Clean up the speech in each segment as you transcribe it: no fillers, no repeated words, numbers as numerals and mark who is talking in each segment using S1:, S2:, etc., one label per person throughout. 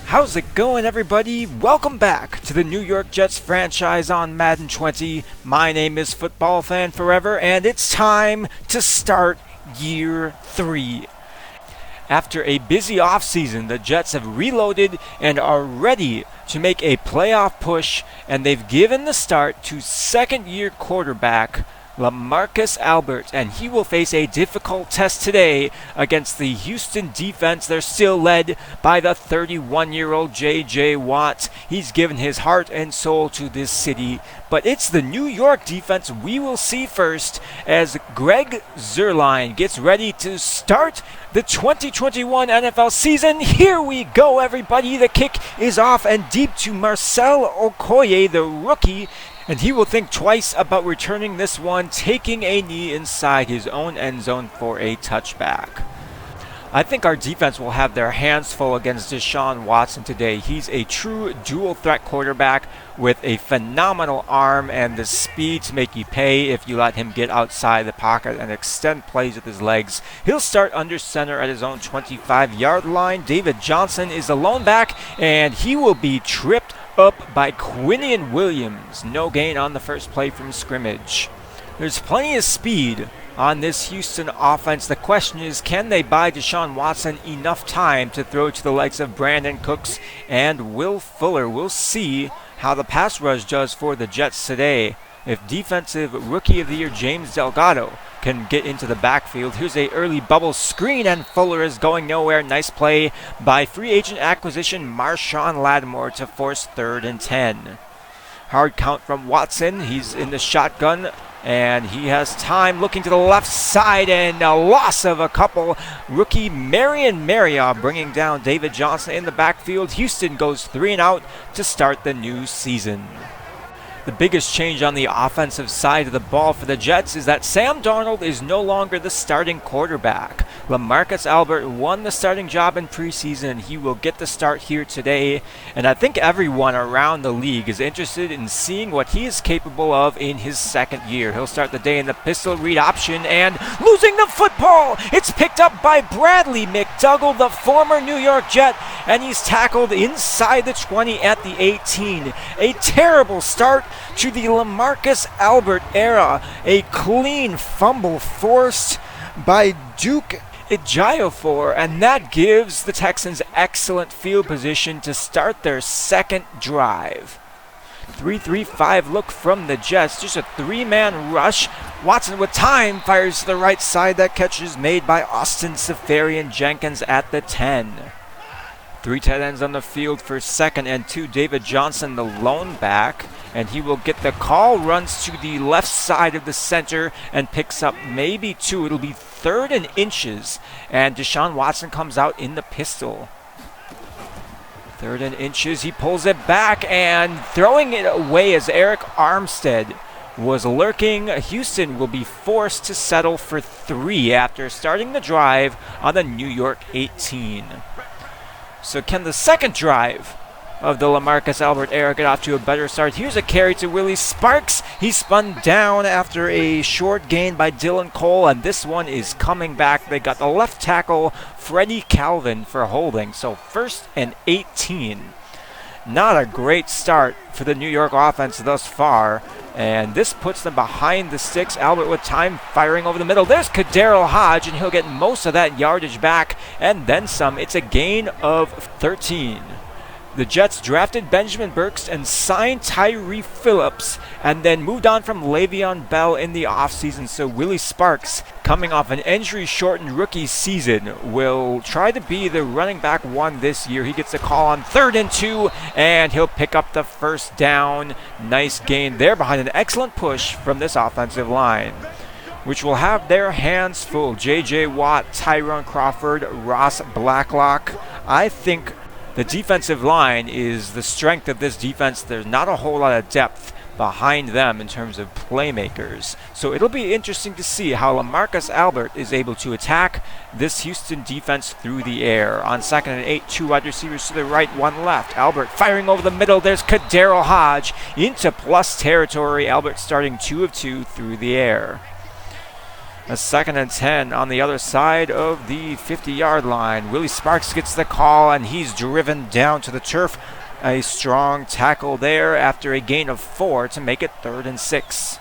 S1: How's it going, everybody? Welcome back to the New York Jets franchise on Madden 20. My name is Football Fan Forever, and it's time to start Year 3. After a busy offseason, the Jets have reloaded and are ready to make a playoff push, and they've given the start to second-year quarterback LaMarcus and he will face a difficult test today against the Houston defense. They're still led by the 31-year-old J.J. Watt. He's given his heart and soul to this city, but it's the New York defense we will see first as Greg Zuerlein gets ready to start the 2021 NFL season. Here we go, everybody. The kick is off and deep to Marcel Okoye, the rookie, and he will think twice about returning this one, taking a knee inside his own end zone for a touchback. I think our defense will have their hands full against Deshaun Watson today. He's a true dual-threat quarterback with a phenomenal arm and the speed to make you pay if you let him get outside the pocket and extend plays with his legs. He'll start under center at his own 25-yard line. David Johnson is the lone back, and he will be tripped up by Quinnen Williams. No gain on the first play from scrimmage. There's plenty of speed on this Houston offense. The question is, can they buy Deshaun Watson enough time to throw to the likes of Brandon Cooks and Will Fuller? We'll see how the pass rush does for the Jets today. If Defensive Rookie of the Year James Delgado can get into the backfield. Here's a early bubble screen, and Fuller is going nowhere. Nice play by free agent acquisition Marshawn Lattimore to force 3rd and 10. Hard count from Watson. He's in the shotgun, and he has time looking to the left side, and a loss of a couple. Rookie Marion Marriott bringing down David Johnson in the backfield. Houston goes 3 and out to start the new season. The biggest change on the offensive side of the ball for the Jets is that Sam Darnold is no longer the starting quarterback. LaMarcus Albert won the starting job in preseason, and he will get the start here today. And I think everyone around the league is interested in seeing what he is capable of in his second year. He'll start the day in the pistol read option and losing the football. It's picked up by Bradley McDougald, the former New York Jet, and he's tackled inside the 20 at the 18. A terrible start to the LaMarcus Albert era. A clean fumble forced by Duke Ejiofor, and that gives the Texans excellent field position to start their second drive. 3-3-5 look from the Jets, just a 3-man rush. Watson with time fires to the right side. That catch is made by Austin Safarian Jenkins at the 10. 3 tight ends on the field for 2nd and 2. David Johnson, the lone back, and he will get the call, runs to the left side of the center and picks up maybe 2. It'll be 3rd and inches, and Deshaun Watson comes out in the pistol. 3rd and inches, he pulls it back and throwing it away as Eric Armstead was lurking. Houston will be forced to settle for 3 after starting the drive on the New York 18. So can the second drive of the LaMarcus Albert era get off to a better start? Here's a carry to Willie Sparks. He spun down after a short gain by Dylan Cole, and this one is coming back. They got the left tackle, Freddie Calvin, for holding. So 1st and 18. Not a great start for the New York offense thus far, and this puts them behind the sticks. Albert with time firing over the middle. There's Kadarrell Hodge, and he'll get most of that yardage back and then some. It's a gain of 13. The Jets drafted Benjamin Burks and signed Tyree Phillips, and then moved on from Le'Veon Bell in the offseason. So Willie Sparks, coming off an injury-shortened rookie season, will try to be the running back 1 this year. He gets a call on 3rd and 2, and he'll pick up the 1st down. Nice gain there behind an excellent push from this offensive line, which will have their hands full. J.J. Watt, Tyrone Crawford, Ross Blacklock. I think the defensive line is the strength of this defense. There's not a whole lot of depth behind them in terms of playmakers. So it'll be interesting to see how LaMarcus Albert is able to attack this Houston defense through the air. On 2nd and 8, 2 wide receivers to the right, 1 left. Albert firing over the middle. There's Kadarrell Hodge into plus territory. Albert starting 2 of 2 through the air. A 2nd and 10 on the other side of the 50-yard line. Willie Sparks gets the call, and he's driven down to the turf. A strong tackle there after a gain of 4 to make it 3rd and 6.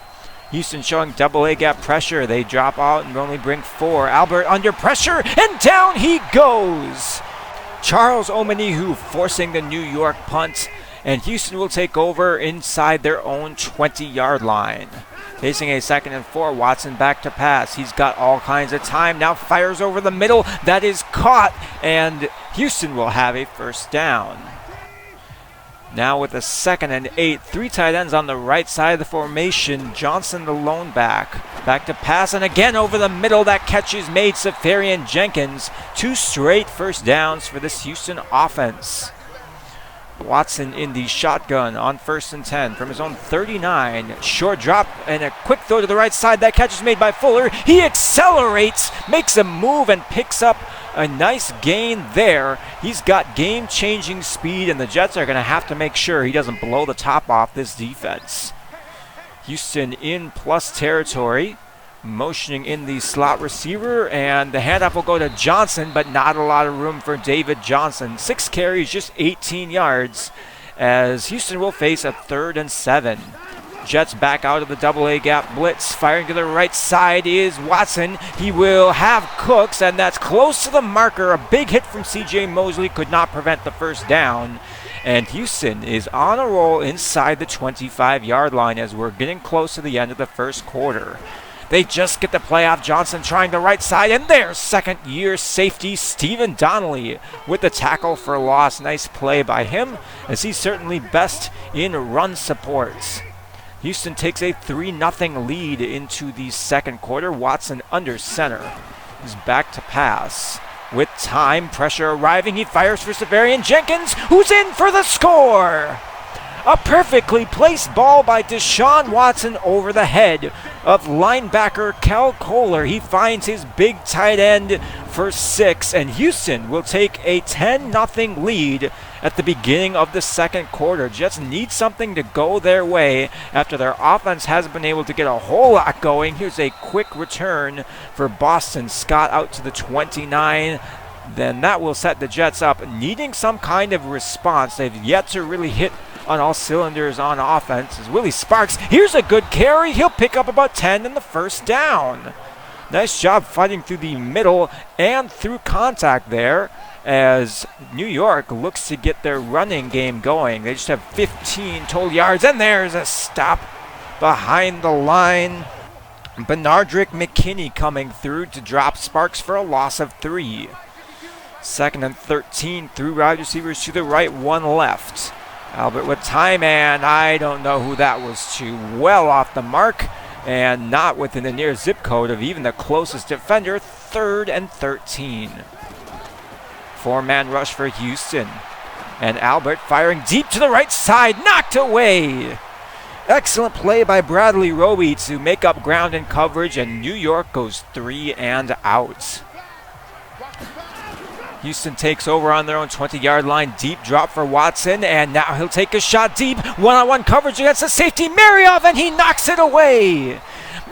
S1: Houston showing double A gap pressure. They drop out and only bring 4. Albert under pressure, and down he goes. Charles Omenihu forcing the New York punt, and Houston will take over inside their own 20-yard line. Facing a 2nd and 4, Watson back to pass. He's got all kinds of time. Now fires over the middle. That is caught, and Houston will have a 1st down. Now with a 2nd and 8, 3 tight ends on the right side of the formation. Johnson the lone back. Back to pass, and again over the middle. That catch is made. Safarian Jenkins. 2 straight 1st downs for this Houston offense. Watson in the shotgun on 1st and 10 from his own 39. Short drop and a quick throw to the right side. That catch is made by Fuller. He accelerates, makes a move, and picks up a nice gain there. He's got game-changing speed, and the Jets are going to have to make sure he doesn't blow the top off this defense. Houston in plus territory, motioning in the slot receiver, and the handoff will go to Johnson, but not a lot of room for David Johnson. 6 carries, just 18 yards, as Houston will face a 3rd and 7. Jets back out of the double A gap blitz. Firing to the right side is Watson. He will have Cooks, and that's close to the marker. A big hit from C.J. Mosley could not prevent the 1st down. And Houston is on a roll inside the 25-yard line as we're getting close to the end of the 1st quarter. They just get the play off. Johnson trying the right side, and there's 2nd-year safety Stephen Donnelly with the tackle for loss. Nice play by him, as he's certainly best in run supports. Houston takes a 3-0 lead into the 2nd quarter. Watson under center. He's back to pass. With time, pressure arriving, he fires for Safarian Jenkins, who's in for the score! A perfectly placed ball by Deshaun Watson over the head of linebacker Cal Kohler. He finds his big tight end for 6, and Houston will take a 10-0 lead at the beginning of the 2nd quarter. Jets need something to go their way after their offense hasn't been able to get a whole lot going. Here's a quick return for Boston Scott out to the 29. Then that will set the Jets up, needing some kind of response. They've yet to really hit on all cylinders on offense. As Willie Sparks, here's a good carry. He'll pick up about 10 in the 1st down. Nice job fighting through the middle and through contact there, as New York looks to get their running game going. They just have 15 total yards, and there's a stop behind the line. Benardrick McKinney coming through to drop Sparks for a loss of 3. 2nd and 13, through wide receivers to the right, 1 left. Albert with time, and I don't know who that was to. Well off the mark, and not within the near zip code of even the closest defender. 3rd and 13. 4-man rush for Houston. And Albert firing deep to the right side, knocked away. Excellent play by Bradley Roby to make up ground in coverage, and New York goes 3 and out. Houston takes over on their own 20-yard line. Deep drop for Watson, and now he'll take a shot deep. One-on-one coverage against the safety, Marioff, and he knocks it away.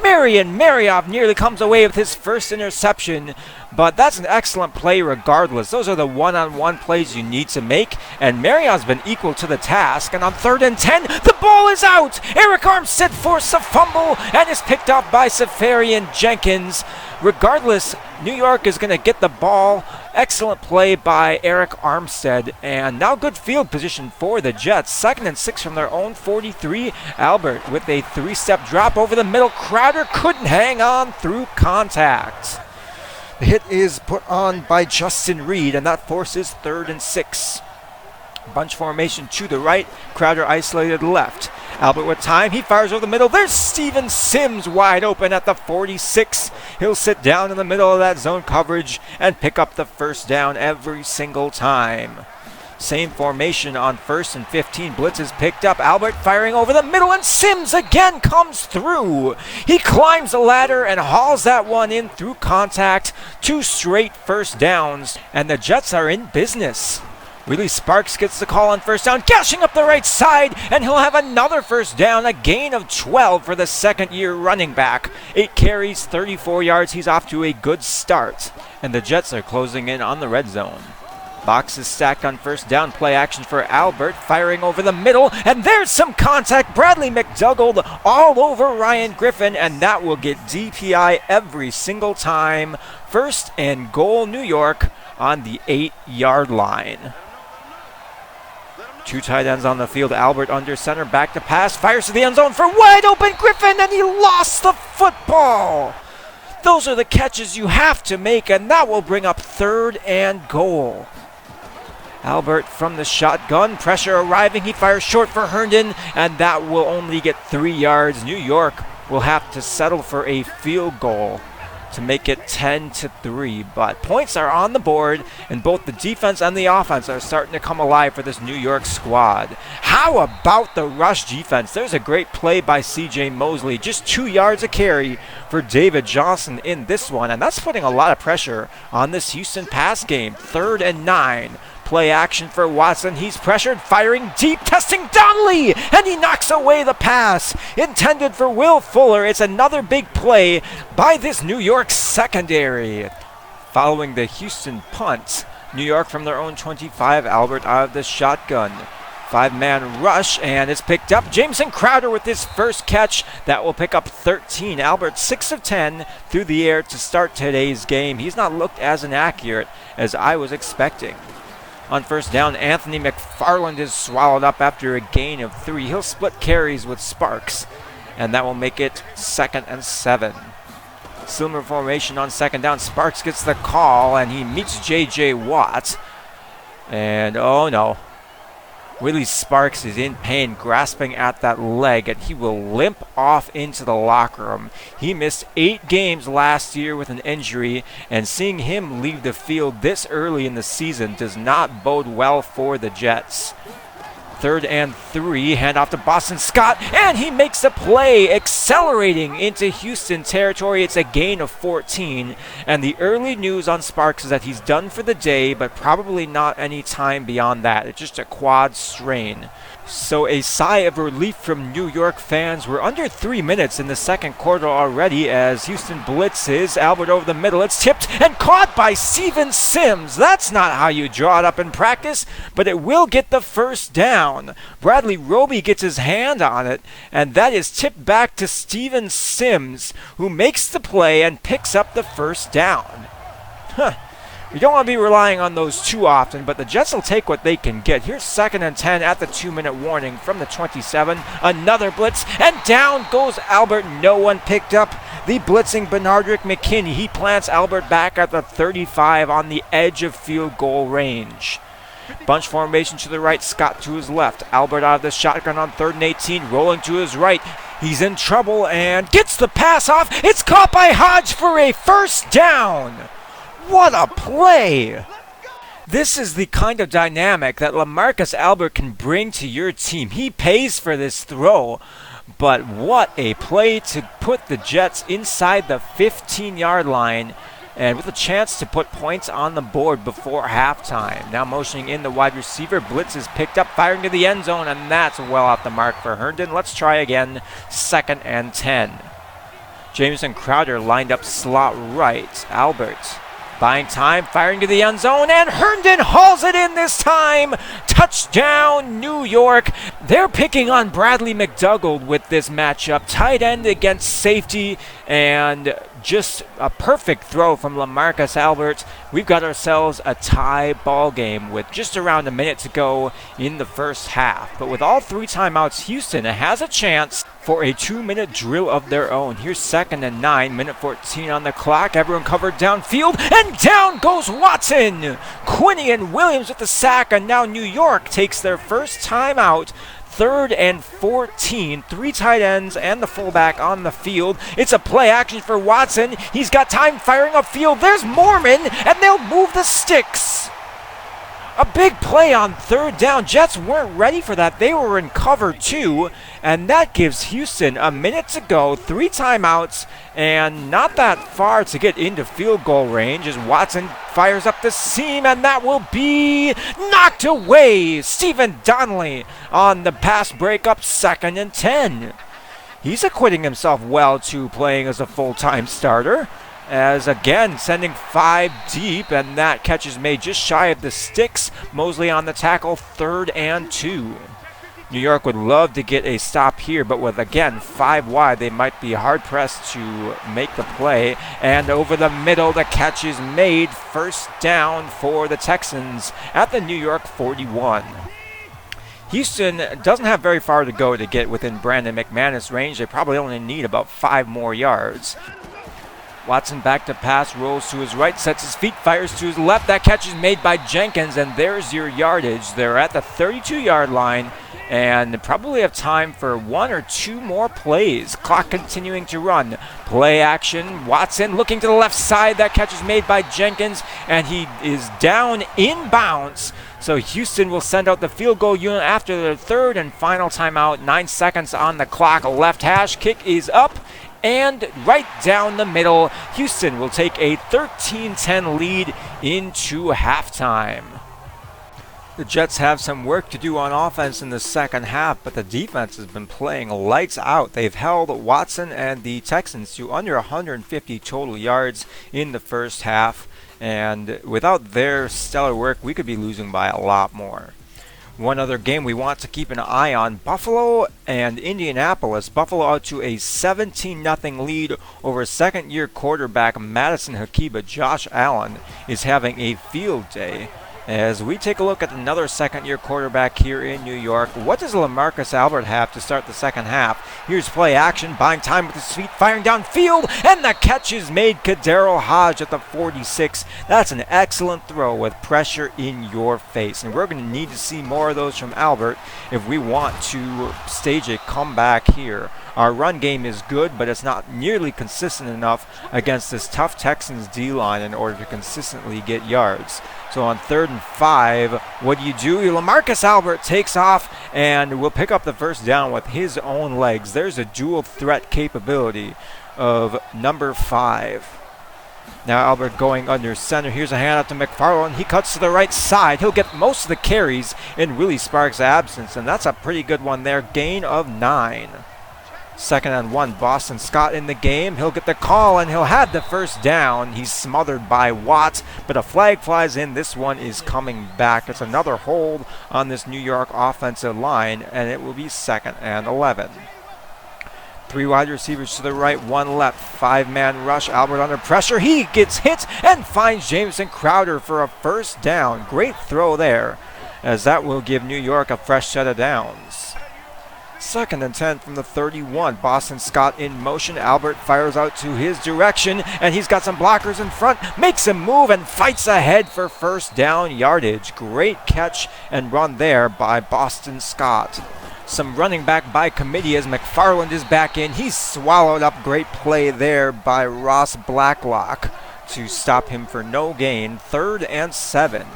S1: Marion Marioff nearly comes away with his 1st interception, but that's an excellent play regardless. Those are the one-on-one plays you need to make, and Marioff's been equal to the task. And on 3rd and 10, the ball is out. Eric Armstead forced a fumble and is picked up by Safarian Jenkins. Regardless, New York is going to get the ball. Excellent play by Eric Armstead, and now good field position for the Jets. 2nd and 6 from their own 43. Albert with a 3-step drop over the middle. Crowder couldn't hang on through contact. The hit is put on by Justin Reed, and that forces 3rd and 6. Bunch formation to the right. Crowder isolated left. Albert with time. He fires over the middle. There's Steven Sims wide open at the 46. He'll sit down in the middle of that zone coverage and pick up the 1st down every single time. Same formation on 1st and 15. Blitz is picked up. Albert firing over the middle, and Sims again comes through. He climbs the ladder and hauls that one in through contact. 2 straight 1st downs, and the Jets are in business. Willie Sparks gets the call on first down, gashing up the right side, and he'll have another first down, a gain of 12 for the second-year running back. 8 carries, 34 yards. He's off to a good start, and the Jets are closing in on the red zone. Box is stacked on first down, play action for Albert, firing over the middle, and there's some contact. Bradley McDougald all over Ryan Griffin, and that will get DPI every single time. First and goal, New York on the 8-yard line. 2 tight ends on the field. Albert under center, back to pass, fires to the end zone for wide open Griffin, and he lost the football. Those are the catches you have to make, and that will bring up 3rd and goal. Albert from the shotgun, pressure arriving, he fires short for Herndon, and that will only get 3 yards. New York will have to settle for a field goal to make it 10-3, but points are on the board, and both the defense and the offense are starting to come alive for this New York squad. How about the rush defense? There's a great play by C.J. Mosley, just 2 yards a carry for David Johnson in this one, and that's putting a lot of pressure on this Houston pass game. 3rd and 9. Play action for Watson. He's pressured, firing deep, testing Donnelly, and he knocks away the pass intended for Will Fuller. It's another big play by this New York secondary. Following the Houston punt, New York from their own 25, Albert out of the shotgun. 5-man rush, and it's picked up. Jameson Crowder with his first catch. That will pick up 13. Albert 6 of 10 through the air to start today's game. He's not looked as inaccurate as I was expecting. On first down, Anthony McFarland is swallowed up after a gain of 3. He'll split carries with Sparks, and that will make it 2nd and 7. Similar formation on second down. Sparks gets the call, and he meets J.J. Watt. And, oh no. Willie Sparks is in pain, grasping at that leg, and he will limp off into the locker room. He missed 8 games last year with an injury, and seeing him leave the field this early in the season does not bode well for the Jets. 3rd and 3, handoff to Boston Scott, and he makes the play, accelerating into Houston territory. It's a gain of 14, and the early news on Sparks is that he's done for the day, but probably not any time beyond that. It's just a quad strain. So a sigh of relief from New York fans. We're under 3 minutes in the second quarter already as Houston blitzes. Albert over the middle. It's tipped and caught by Steven Sims. That's not how you draw it up in practice, but it will get the first down. Bradley Roby gets his hand on it, and that is tipped back to Steven Sims, who makes the play and picks up the first down. We don't want to be relying on those too often, but the Jets will take what they can get. Here's 2nd and 10 at the 2-minute warning from the 27. Another blitz, and down goes Albert. No one picked up the blitzing Bernardrick McKinney. He plants Albert back at the 35 on the edge of field goal range. Bunch formation to the right, Scott to his left. Albert out of the shotgun on 3rd and 18, rolling to his right. He's in trouble and gets the pass off. It's caught by Hodge for a first down. What a play! This is the kind of dynamic that LaMarcus Albert can bring to your team. He pays for this throw, but what a play to put the Jets inside the 15-yard line and with a chance to put points on the board before halftime. Now motioning in the wide receiver. Blitz is picked up, firing to the end zone, and that's well off the mark for Herndon. Let's try again. 2nd and 10. Jameson Crowder lined up slot right. Albert buying time, firing to the end zone, and Herndon hauls it in this time. Touchdown, New York. They're picking on Bradley McDougald with this matchup. Tight end against safety, and just a perfect throw from LaMarcus Albert. We've got ourselves a tie ball game with just around a minute to go in the first half. But with all 3 timeouts, Houston has a chance for a 2-minute drill of their own. Here's 2nd and 9, minute 14 on the clock. Everyone covered downfield, and down goes Watson. Quinney and Williams with the sack, and now New York takes their first timeout. 3rd and 14, 3 tight ends and the fullback on the field. It's a play action for Watson. He's got time firing upfield. There's Mormon, and they'll move the sticks. A big play on third down. Jets weren't ready for that. They were in cover 2, and that gives Houston a minute to go, 3 timeouts, and not that far to get into field goal range as Watson fires up the seam, and that will be knocked away. Stephen Donnelly on the pass breakup, 2nd and 10. He's acquitting himself well, too, playing as a full-time starter. As again, sending 5 deep, and that catch is made just shy of the sticks. Mosley on the tackle, 3rd and 2. New York would love to get a stop here, but with, again, 5 wide, they might be hard-pressed to make the play. And over the middle, the catch is made. 1st down for the Texans at the New York 41. Houston doesn't have very far to go to get within Brandon McManus range. They probably only need about 5 more yards. Watson back to pass, rolls to his right, sets his feet, fires to his left. That catch is made by Jenkins, and there's your yardage. They're at the 32-yard line and probably have time for 1 or 2 more plays. Clock continuing to run. Play action. Watson looking to the left side. That catch is made by Jenkins, and he is down in bounds. So Houston will send out the field goal unit after their 3rd and final timeout. 9 seconds on the clock. Left hash. Kick is up. And right down the middle, Houston will take a 13-10 lead into halftime. The Jets have some work to do on offense in the second half, but the defense has been playing lights out. They've held Watson and the Texans to under 150 total yards in the first half, and without their stellar work, we could be losing by a lot more. One other game we want to keep an eye on, Buffalo and Indianapolis. Buffalo out to a 17-0 lead over second-year quarterback Madison Hakiba. Josh Allen is having a field day. As we take a look at another second-year quarterback here in New York, what does LaMarcus Albert have to start the second half? Here's play action, buying time with his feet, firing downfield, and the catch is made. Kadero Hodge at the 46. That's an excellent throw with pressure in your face, and we're going to need to see more of those from Albert if we want to stage a comeback here. Our run game is good, but it's not nearly consistent enough against this tough Texans D-line in order to consistently get yards. So on 3rd and 5, what do? LaMarcus Albert takes off and will pick up the first down with his own legs. There's a dual threat capability of number 5. Now Albert going under center. Here's a handoff to McFarland. He cuts to the right side. He'll get most of the carries in Willie Sparks' absence, and that's a pretty good one there. Gain of 9. 2nd and 1, Boston Scott in the game. He'll get the call and he'll have the first down. He's smothered by Watt, but a flag flies in. This one is coming back. It's another hold on this New York offensive line, and it will be 2nd and 11. 3 wide receivers to the right, 1 left. 5-man rush. Albert under pressure. He gets hit and finds Jamison Crowder for a first down. Great throw there, as that will give New York a fresh set of downs. 2nd and 10 from the 31. Boston Scott in motion. Albert fires out to his direction, and he's got some blockers in front. Makes him move and fights ahead for first down yardage. Great catch and run there by Boston Scott. Some running back by committee as McFarland is back in. He's swallowed up. Great play there by Ross Blacklock to stop him for no gain. 3rd and 7.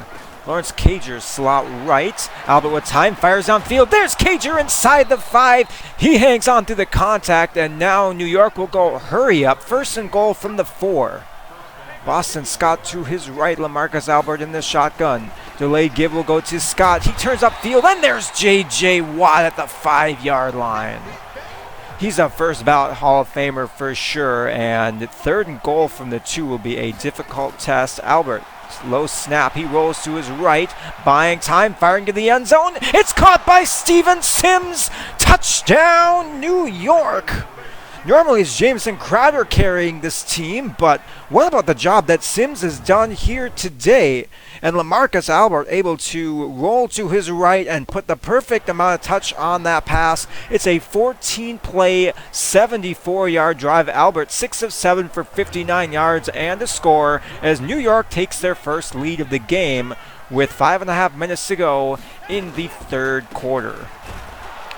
S1: Lawrence Cager slot right. Albert with time fires downfield. There's Cager inside the 5. He hangs on through the contact, and now New York will go hurry up. 1st and goal from the 4. Boston Scott to his right. LaMarcus Albert in the shotgun. Delayed give will go to Scott. He turns upfield, and there's J.J. Watt at the 5-yard line. He's a first ballot Hall of Famer for sure, and 3rd and goal from the 2 will be a difficult test. Albert, low snap, he rolls to his right, buying time, firing to the end zone. It's caught by Steven Sims. Touchdown, New York. Normally it's Jamison Crowder carrying this team, but what about the job that Sims has done here today? And LaMarcus Albert able to roll to his right and put the perfect amount of touch on that pass. It's a 14-play, 74-yard drive. Albert 6 of 7 for 59 yards and a score as New York takes their first lead of the game with 5.5 minutes to go in the 3rd quarter.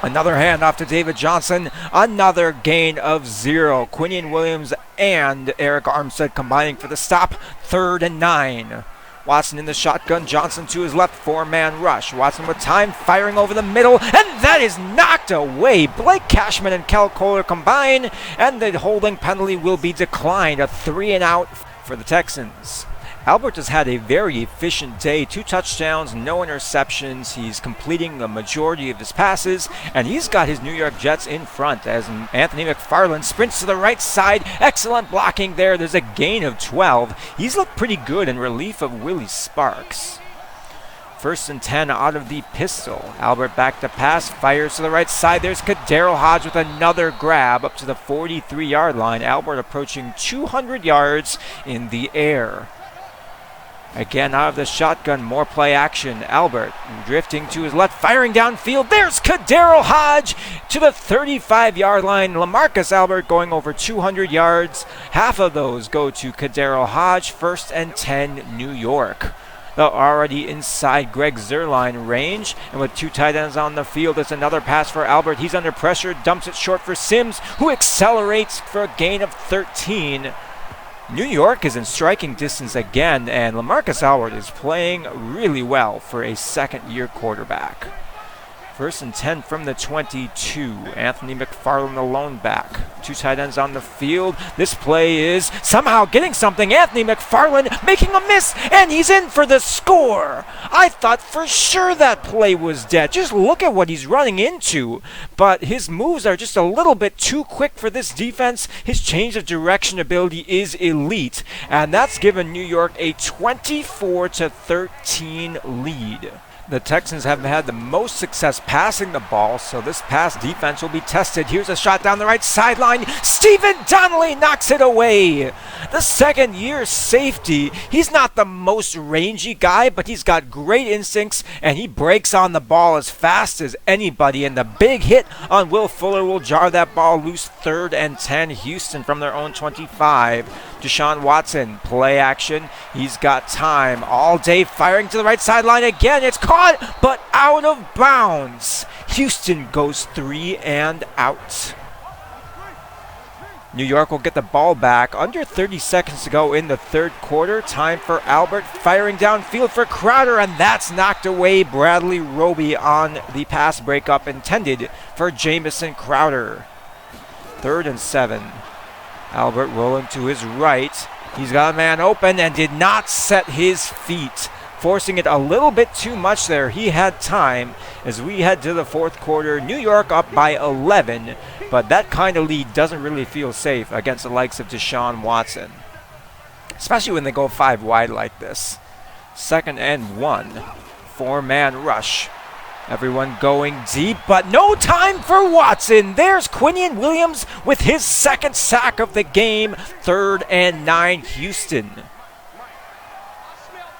S1: Another handoff to David Johnson. Another gain of 0. Quinion Williams and Eric Armstead combining for the stop. 3rd and 9. Watson in the shotgun, Johnson to his left, 4-man rush. Watson with time, firing over the middle, and that is knocked away. Blake Cashman and Cal Kohler combine, and the holding penalty will be declined. A 3-and-out for the Texans. Albert has had a very efficient day. 2 touchdowns, no interceptions. He's completing the majority of his passes, and he's got his New York Jets in front as Anthony McFarland sprints to the right side. Excellent blocking there. There's a gain of 12. He's looked pretty good in relief of Willie Sparks. 1st and 10 out of the pistol. Albert back to pass, fires to the right side. There's Daryl Hodge with another grab up to the 43-yard line. Albert approaching 200 yards in the air. Again, out of the shotgun, more play action. Albert drifting to his left, firing downfield. There's Daryl Hodge to the 35-yard line. LaMarcus Albert going over 200 yards. Half of those go to Daryl Hodge. 1st and 10, New York. They're already inside Greg Zuerlein range, and with 2 tight ends on the field, it's another pass for Albert. He's under pressure, dumps it short for Sims, who accelerates for a gain of 13. New York is in striking distance again, and LaMarcus Albert is playing really well for a second-year quarterback. 1st and 10 from the 22. Anthony McFarland, the lone back. 2 tight ends on the field. This play is somehow getting something. Anthony McFarland making a miss, and he's in for the score. I thought for sure that play was dead. Just look at what he's running into. But his moves are just a little bit too quick for this defense. His change of direction ability is elite, and that's given New York a 24-13 lead. The Texans have had the most success passing the ball, so this pass defense will be tested. Here's a shot down the right sideline. Stephen Donnelly knocks it away. The second-year safety, he's not the most rangy guy, but he's got great instincts, and he breaks on the ball as fast as anybody. And the big hit on Will Fuller will jar that ball loose. 3rd and 10, Houston from their own 25. Deshaun Watson, play action. He's got time all day, firing to the right sideline again. It's caught, but out of bounds. Houston goes 3 and out. New York will get the ball back. Under 30 seconds to go in the 3rd quarter. Time for Albert, firing downfield for Crowder, and that's knocked away. Bradley Roby on the pass breakup intended for Jamison Crowder. 3rd and 7. Albert rolling to his right. He's got a man open and did not set his feet, forcing it a little bit too much there. He had time as we head to the 4th quarter. New York up by 11, but that kind of lead doesn't really feel safe against the likes of Deshaun Watson, especially when they go 5 wide like this. 2nd and 1. 4-man rush. Everyone going deep, but no time for Watson. There's Quinion Williams with his 2nd sack of the game. 3rd and 9, Houston.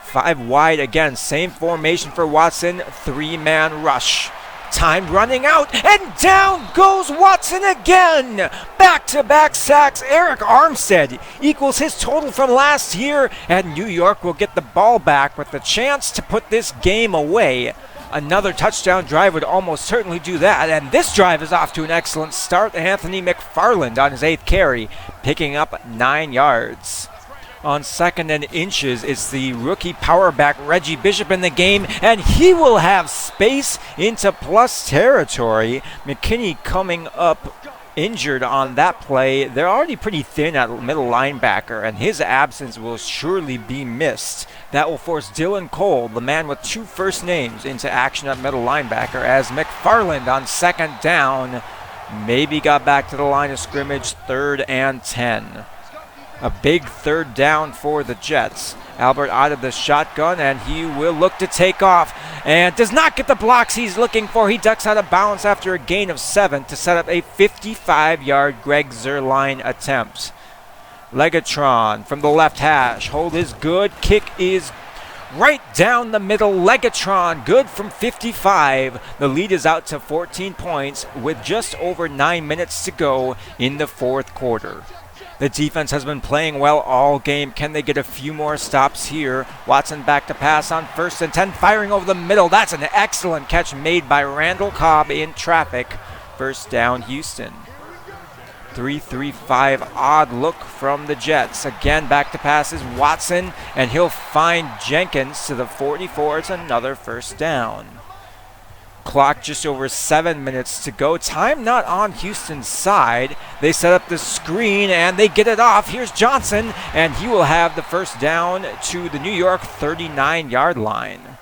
S1: 5 wide again, same formation for Watson. 3-man rush. Time running out, and down goes Watson again. Back-to-back sacks. Eric Armstead equals his total from last year, and New York will get the ball back with the chance to put this game away. Another touchdown drive would almost certainly do that, and this drive is off to an excellent start. Anthony McFarland on his 8th carry, picking up 9 yards. On 2nd and inches, it's the rookie power back Reggie Bishop in the game, and he will have space into plus territory. McKinney coming up injured on that play. They're already pretty thin at middle linebacker, and his absence will surely be missed. That will force Dylan Cole, the man with 2 first names, into action at middle linebacker as McFarland on 2nd down maybe got back to the line of scrimmage. 3rd and 10. A big 3rd down for the Jets. Albert out of the shotgun, and he will look to take off and does not get the blocks he's looking for. He ducks out of bounds after a gain of 7 to set up a 55-yard Greg Zuerlein attempt. Legatron from the left hash. Hold is good. Kick is right down the middle. Legatron good from 55. The lead is out to 14 points with just over 9 minutes to go in the 4th quarter. The defense has been playing well all game. Can they get a few more stops here? Watson back to pass on 1st and 10, firing over the middle. That's an excellent catch made by Randall Cobb in traffic. 1st down, Houston. 3-3-5 odd look from the Jets. Again, back to passes. Watson, and he'll find Jenkins to the 44. It's another first down. Clock just over 7 minutes to go. Time not on Houston's side. They set up the screen and they get it off. Here's Johnson, and he will have the first down to the New York 39-yard line.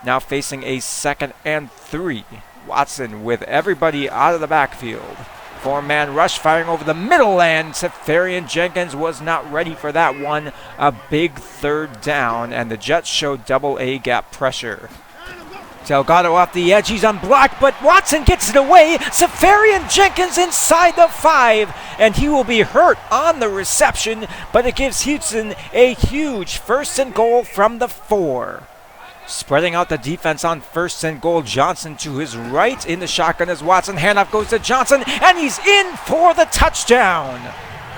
S1: Now facing a 2nd and 3. Watson with everybody out of the backfield. 4-man rush firing over the middle, and Seferian Jenkins was not ready for that one. A big 3rd down, and the Jets show double A gap pressure. Delgado off the edge, he's unblocked, but Watson gets it away. Seferian Jenkins inside the 5, and he will be hurt on the reception, but it gives Houston a huge 1st and goal from the 4. Spreading out the defense on 1st and goal, Johnson to his right in the shotgun as Watson. Handoff goes to Johnson, and he's in for the touchdown.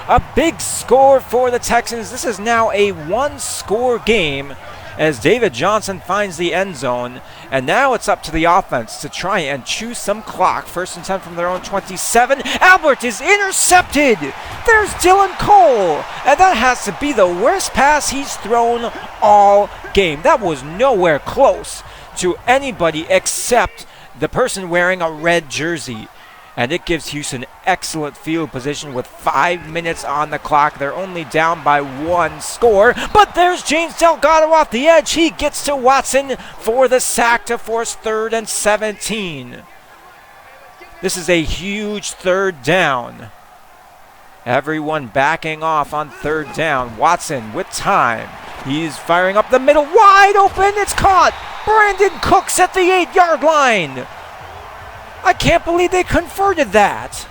S1: A big score for the Texans. This is now a 1-score game as David Johnson finds the end zone. And now it's up to the offense to try and chew some clock. 1st and 10 from their own 27. Albert is intercepted. There's Dylan Cole. And that has to be the worst pass he's thrown all game. That was nowhere close to anybody except the person wearing a red jersey. And it gives Houston excellent field position with 5 minutes on the clock. They're only down by 1 score. But there's James Delgado off the edge. He gets to Watson for the sack to force 3rd and 17. This is a huge 3rd down. Everyone backing off on 3rd down. Watson with time. He's firing up the middle. Wide open. It's caught. Brandon Cooks at the 8-yard line. I can't believe they converted that.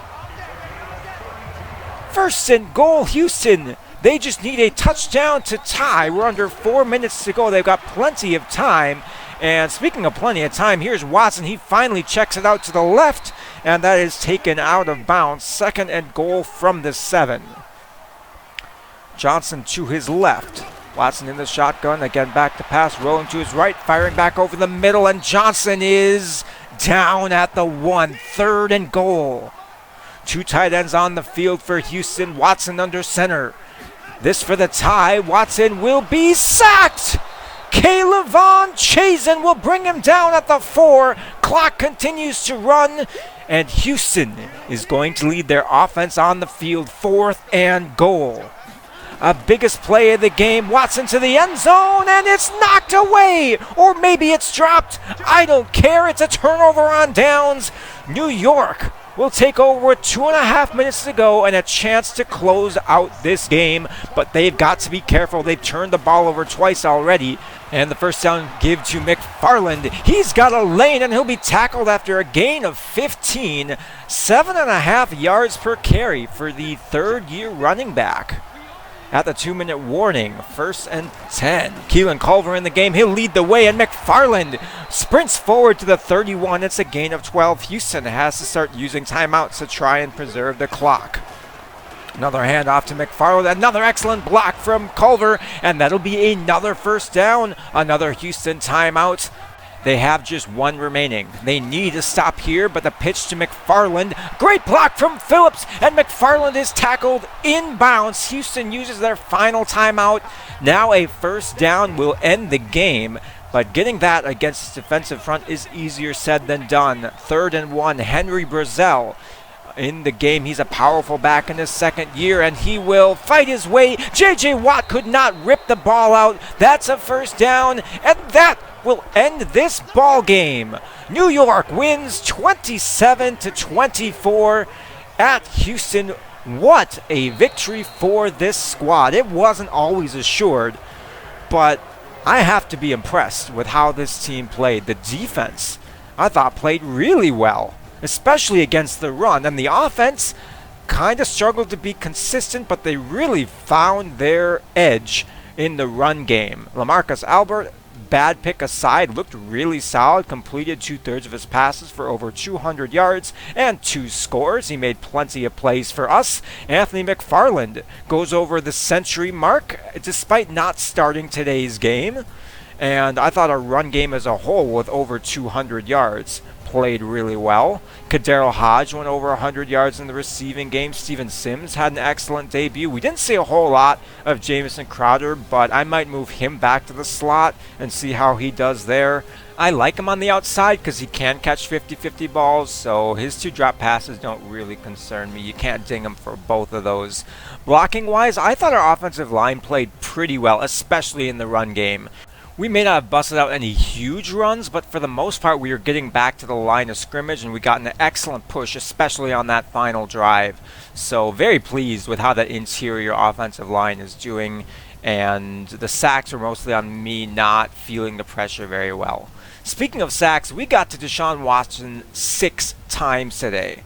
S1: 1st and goal, Houston. They just need a touchdown to tie. We're under 4 minutes to go. They've got plenty of time. And speaking of plenty of time, here's Watson. He finally checks it out to the left, and that is taken out of bounds. 2nd and goal from the 7. Johnson to his left. Watson in the shotgun. Again, back to pass. Rolling to his right. Firing back over the middle, and Johnson is down at the 1. 3rd and goal. 2 tight ends on the field for Houston. Watson under center. This for the tie. Watson will be sacked. Caleb Von Chazen will bring him down at the 4. Clock continues to run, and Houston is going to lead their offense on the field. 4th and goal. A biggest play of the game. Watson to the end zone, and it's knocked away. Or maybe it's dropped. I don't care. It's a turnover on downs. New York will take over with 2.5 minutes to go and a chance to close out this game. But they've got to be careful. They've turned the ball over twice already. And the first down give to McFarland. He's got a lane, and he'll be tackled after a gain of 15. 7.5 yards per carry for the 3rd-year running back. At the 2-minute warning, 1st and 10. Keelan Culver in the game. He'll lead the way, and McFarland sprints forward to the 31. It's a gain of 12. Houston has to start using timeouts to try and preserve the clock. Another handoff to McFarland. Another excellent block from Culver, and that'll be another first down. Another Houston timeout. They have just 1 remaining. They need to stop here, but the pitch to McFarland. Great block from Phillips, and McFarland is tackled inbounds. Houston uses their final timeout. Now a first down will end the game, but getting that against this defensive front is easier said than done. 3rd and 1, Henry Brazel in the game. He's a powerful back in his 2nd year, and he will fight his way. J.J. Watt could not rip the ball out. That's a first down, and that will end this ball game. New York wins 27-24 at Houston. What a victory for this squad. It wasn't always assured, but I have to be impressed with how this team played. The defense, I thought, played really well, especially against the run, and the offense kind of struggled to be consistent, but they really found their edge in the run game. LaMarcus Albert, bad pick aside, looked really solid, completed 2/3 of his passes for over 200 yards and 2 scores. He made plenty of plays for us. Anthony McFarland goes over the century mark despite not starting today's game. And I thought our run game as a whole, with over 200 yards, played really well. Kadero Hodge went over 100 yards in the receiving game. Steven Sims had an excellent debut. We didn't see a whole lot of Jamison Crowder, but I might move him back to the slot and see how he does there. I like him on the outside because he can catch 50-50 balls, so his 2 drop passes don't really concern me. You can't ding him for both of those. Blocking-wise, I thought our offensive line played pretty well, especially in the run game. We may not have busted out any huge runs, but for the most part we were getting back to the line of scrimmage, and we got an excellent push, especially on that final drive. So very pleased with how that interior offensive line is doing, and the sacks were mostly on me not feeling the pressure very well. Speaking of sacks, we got to Deshaun Watson 6 times today.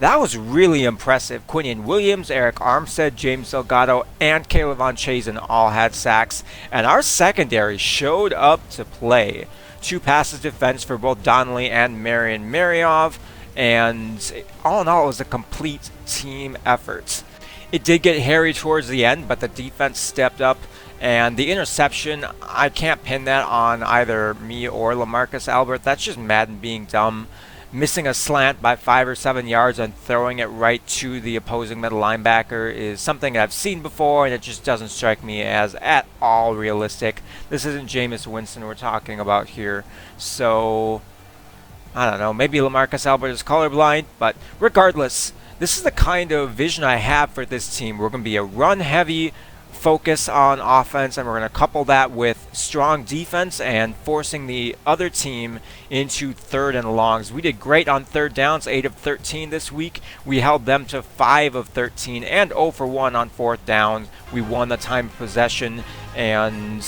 S1: That was really impressive. Quinnen Williams, Eric Armstead, James Delgado, and Caleb Von Chazen all had sacks, and our secondary showed up to play. 2 passes defense for both Donnelly and Marion Mariov, and all in all, it was a complete team effort. It did get hairy towards the end, but the defense stepped up, and the interception, I can't pin that on either me or LaMarcus Albert. That's just Madden being dumb. Missing a slant by 5 or 7 yards and throwing it right to the opposing middle linebacker is something I've seen before, and it just doesn't strike me as at all realistic. This isn't Jameis Winston we're talking about here. So, I don't know, maybe LaMarcus Albert is colorblind, but regardless, this is the kind of vision I have for this team. We're going to be a run-heavy focus on offense, and we're going to couple that with strong defense and forcing the other team into 3rd and longs. We did great on 3rd downs, 8 of 13 this week. We held them to 5 of 13 and 0 for 1 on 4th down. We won the time of possession, and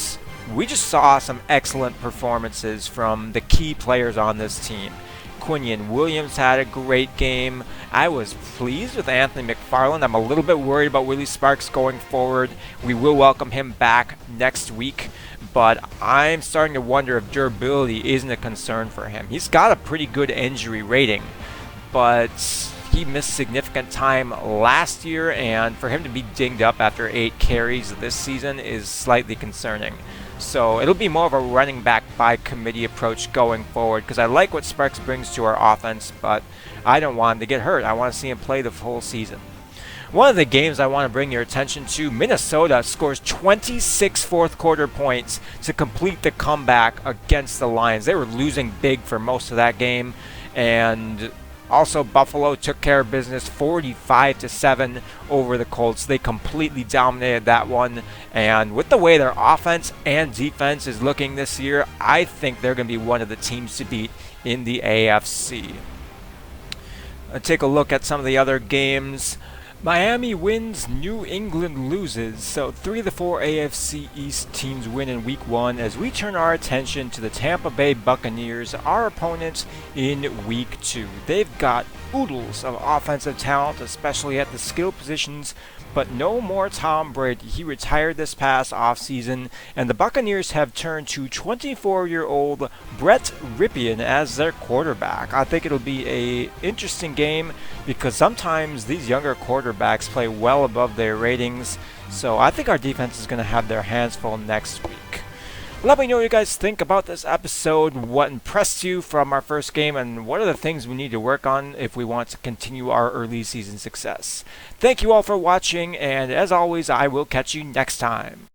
S1: we just saw some excellent performances from the key players on this team. Quinnen Williams had a great game. I was pleased with Anthony McFarland. I'm a little bit worried about Willie Sparks going forward. We will welcome him back next week, but I'm starting to wonder if durability isn't a concern for him. He's got a pretty good injury rating, but he missed significant time last year, and for him to be dinged up after 8 carries this season is slightly concerning. So it'll be more of a running back by committee approach going forward, because I like what Sparks brings to our offense, but I don't want him to get hurt. I want to see him play the full season. One of the games I want to bring your attention to, Minnesota scores 26 fourth quarter points to complete the comeback against the Lions. They were losing big for most of that game, and also Buffalo took care of business 45-7 over the Colts. They completely dominated that one, and with the way their offense and defense is looking this year, I think they're going to be one of the teams to beat in the AFC. Take a look at some of the other games. Miami wins, New England loses. So 3 of the 4 AFC East teams win in Week 1 as we turn our attention to the Tampa Bay Buccaneers, our opponents in Week 2. They've got oodles of offensive talent, especially at the skill positions, but no more Tom Brady. He retired this past offseason, and the Buccaneers have turned to 24-year-old Brett Rypien as their quarterback. I think it'll be an interesting game because sometimes these younger quarterbacks play well above their ratings, so I think our defense is going to have their hands full next week. Let me know what you guys think about this episode, what impressed you from our first game, and what are the things we need to work on if we want to continue our early season success. Thank you all for watching, and as always, I will catch you next time.